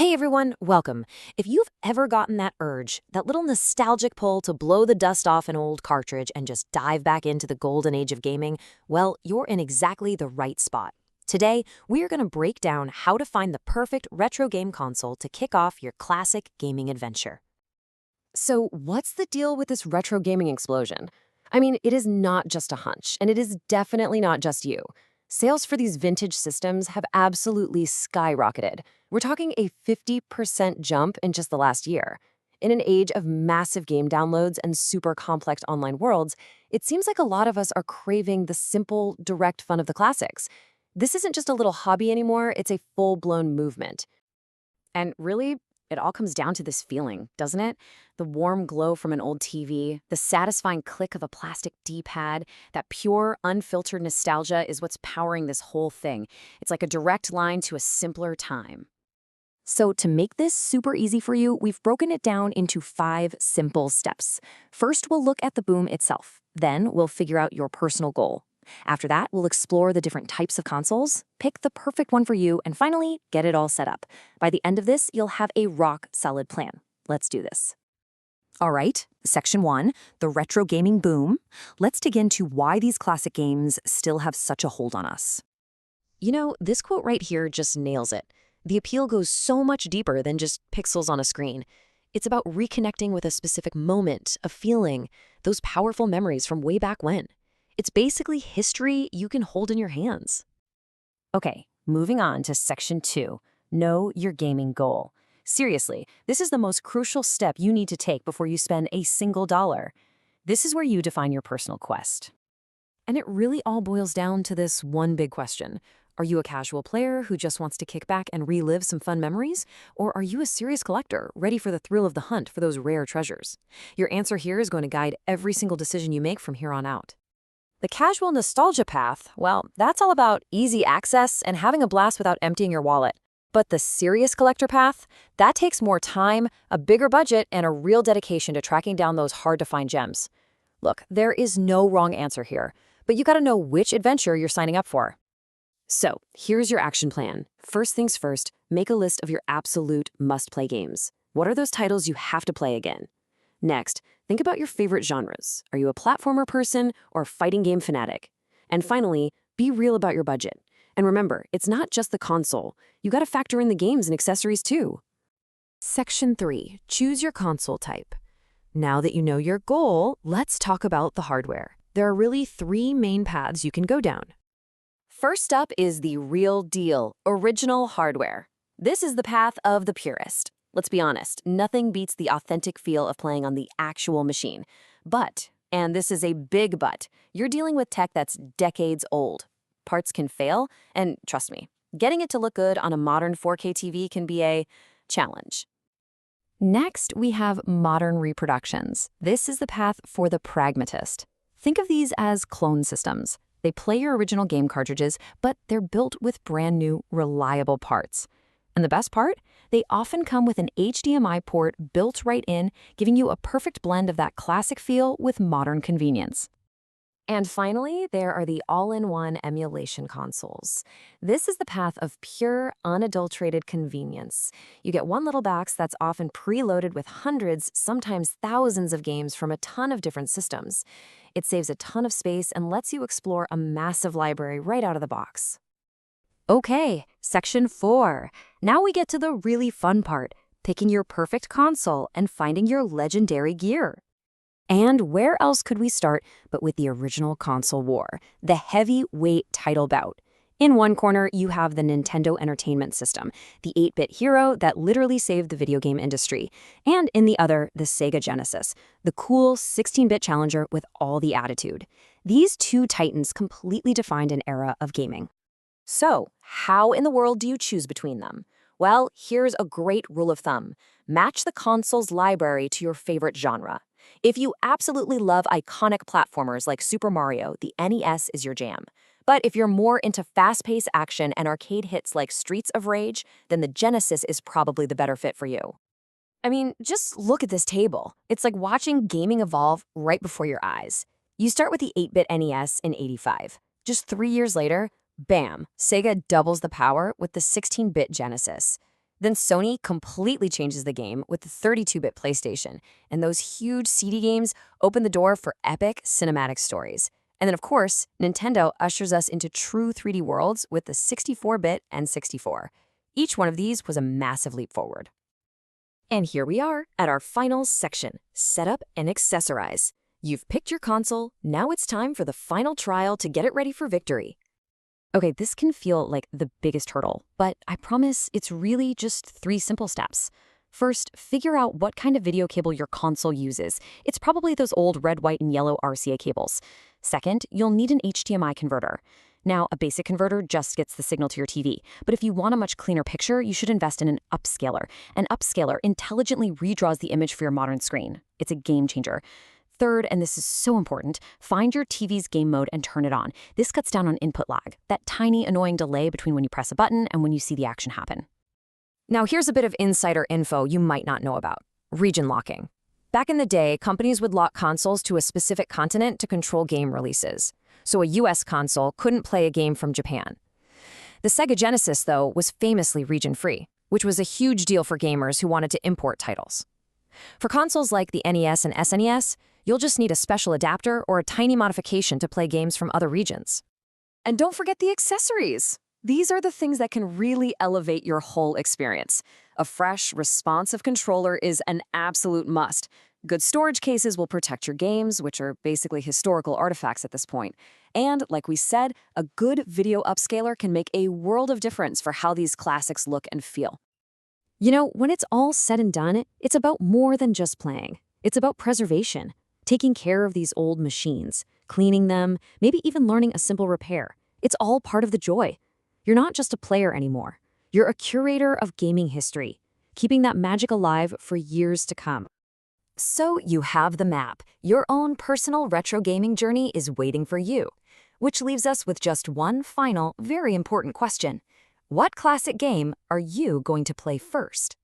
Hey everyone, welcome. If you've ever gotten that urge, that little nostalgic pull to blow the dust off an old cartridge and just dive back into the golden age of gaming, well, you're in exactly the right spot. Today, we are going to break down how to find the perfect retro game console to kick off your classic gaming adventure. So, what's the deal with this retro gaming explosion? I mean, it is not just a hunch, and it is definitely not just you. Sales for these vintage systems have absolutely skyrocketed. We're talking a 50% jump in just the last year. In an age of massive game downloads and super complex online worlds, it seems like a lot of us are craving the simple, direct fun of the classics. This isn't just a little hobby anymore, it's a full-blown movement. And really, it all comes down to this feeling, doesn't it? The warm glow from an old TV, the satisfying click of a plastic D-pad, that pure, unfiltered nostalgia is what's powering this whole thing. It's like a direct line to a simpler time. So to make this super easy for you, we've broken it down into 5 simple steps. First, we'll look at the boom itself. Then we'll figure out your personal goal. After that, we'll explore the different types of consoles, pick the perfect one for you, and finally, get it all set up. By the end of this, you'll have a rock-solid plan. Let's do this. All right, Section 1, the retro gaming boom. Let's dig into why these classic games still have such a hold on us. You know, this quote right here just nails it. The appeal goes so much deeper than just pixels on a screen. It's about reconnecting with a specific moment, a feeling, those powerful memories from way back when. It's basically history you can hold in your hands. Okay, moving on to Section 2, know your gaming goal. Seriously, this is the most crucial step you need to take before you spend a single dollar. This is where you define your personal quest. And it really all boils down to this one big question. Are you a casual player who just wants to kick back and relive some fun memories? Or are you a serious collector, ready for the thrill of the hunt for those rare treasures? Your answer here is going to guide every single decision you make from here on out. The casual nostalgia path, well, that's all about easy access and having a blast without emptying your wallet. But the serious collector path, that takes more time, a bigger budget, and a real dedication to tracking down those hard-to-find gems. Look, there is no wrong answer here, but you gotta know which adventure you're signing up for. So, here's your action plan. First things first, make a list of your absolute must-play games. What are those titles you have to play again? Next, think about your favorite genres. Are you a platformer person or a fighting game fanatic? And finally, be real about your budget. And remember, it's not just the console. You gotta factor in the games and accessories too. Section 3, choose your console type. Now that you know your goal, let's talk about the hardware. There are really 3 main paths you can go down. First up is the real deal, original hardware. This is the path of the purist. Let's be honest, nothing beats the authentic feel of playing on the actual machine. But, and this is a big but, you're dealing with tech that's decades old. Parts can fail, and trust me, getting it to look good on a modern 4K TV can be a challenge. Next, we have modern reproductions. This is the path for the pragmatist. Think of these as clone systems. They play your original game cartridges, but they're built with brand new, reliable parts. And the best part? They often come with an HDMI port built right in, giving you a perfect blend of that classic feel with modern convenience. And finally, there are the all-in-one emulation consoles. This is the path of pure, unadulterated convenience. You get one little box that's often preloaded with hundreds, sometimes thousands of games from a ton of different systems. It saves a ton of space and lets you explore a massive library right out of the box. Okay, Section 4. Now we get to the really fun part, picking your perfect console and finding your legendary gear. And where else could we start but with the original console war, the heavyweight title bout? In one corner, you have the Nintendo Entertainment System, the 8-bit hero that literally saved the video game industry. And in the other, the Sega Genesis, the cool 16-bit challenger with all the attitude. These 2 titans completely defined an era of gaming. So, how in the world do you choose between them? Well, here's a great rule of thumb. Match the console's library to your favorite genre. If you absolutely love iconic platformers like Super Mario, the NES is your jam. But if you're more into fast-paced action and arcade hits like Streets of Rage, then the Genesis is probably the better fit for you. I mean, just look at this table. It's like watching gaming evolve right before your eyes. You start with the 8-bit NES in '85. Just 3 years later, bam, Sega doubles the power with the 16-bit Genesis. Then Sony completely changes the game with the 32-bit PlayStation, and those huge CD games open the door for epic cinematic stories. And then, of course, Nintendo ushers us into true 3D worlds with the 64-bit N64. Each one of these was a massive leap forward. And here we are at our final section, Setup and Accessorize. You've picked your console, now it's time for the final trial to get it ready for victory. Okay, this can feel like the biggest hurdle, but I promise it's really just 3 simple steps. First, figure out what kind of video cable your console uses. It's probably those old red, white, and yellow RCA cables. Second, you'll need an HDMI converter. Now, a basic converter just gets the signal to your TV, but if you want a much cleaner picture, you should invest in an upscaler. An upscaler intelligently redraws the image for your modern screen. It's a game changer. Third, and this is so important, find your TV's game mode and turn it on. This cuts down on input lag, that tiny, annoying delay between when you press a button and when you see the action happen. Now, here's a bit of insider info you might not know about. Region locking. Back in the day, companies would lock consoles to a specific continent to control game releases. So a US console couldn't play a game from Japan. The Sega Genesis, though, was famously region-free, which was a huge deal for gamers who wanted to import titles. For consoles like the NES and SNES, you'll just need a special adapter or a tiny modification to play games from other regions. And don't forget the accessories. These are the things that can really elevate your whole experience. A fresh, responsive controller is an absolute must. Good storage cases will protect your games, which are basically historical artifacts at this point. And, like we said, a good video upscaler can make a world of difference for how these classics look and feel. You know, when it's all said and done, it's about more than just playing. It's about preservation, taking care of these old machines, cleaning them, maybe even learning a simple repair. It's all part of the joy. You're not just a player anymore. You're a curator of gaming history, keeping that magic alive for years to come. So you have the map. Your own personal retro gaming journey is waiting for you. Which leaves us with just one final, very important question. What classic game are you going to play first?